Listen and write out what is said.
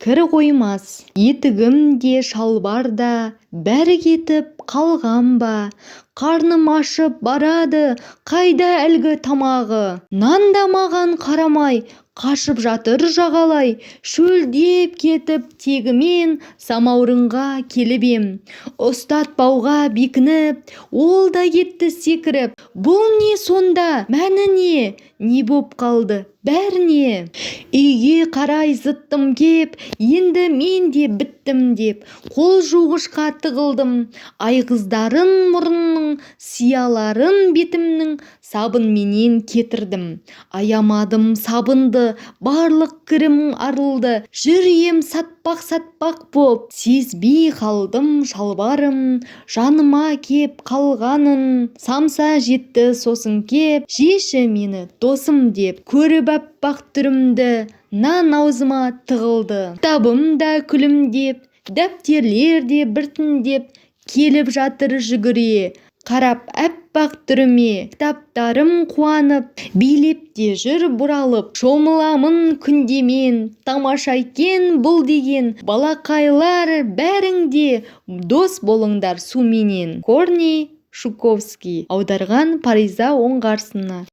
кір қоймас. Етігім де шалбар да бәрі кетіп қалған ба? Қарным ашып барады, қайда әлгі тамағы? Нан да маған қарамай қашып жатыр жағалай. Шөлдеп кетіп тегімен самаурынға келіп ем. Ұстатпауға бекініп, ол да кетті секіріп. Бұл не сонда? Мәні не? Не боп қалды бәріне? Үйге қарай зыттым кеп, енді мен де біттім деп. Қол жуғышқа тығылдым, айғыздарын мұрынның, сияларын бетімнің сабынменен кетірдім. Аямадым сабынды, барлық кірім арылды. Жүрем сатпақ-сатпақ боп, сезбей қалдым шалбарым жаныма кеп қалғанын. Самса жетті сосын кеп, жеші мені досым деп. Көріп аппақ түрімді, нан аузыма тығылды. Кітабым да күлімдеп, дәптерлер де біртіндеп келіп жатыр жүгіре. Қарап аппақ түріме, кітаптарым қуанып, билеп те жүр бұралып. Шомыламын күнде мен, тамаша екен бұл деген. Балақайлар бәріңде дос болыңдар суменен. Корней Жуковский. Аударған Париза Оңғарсынова.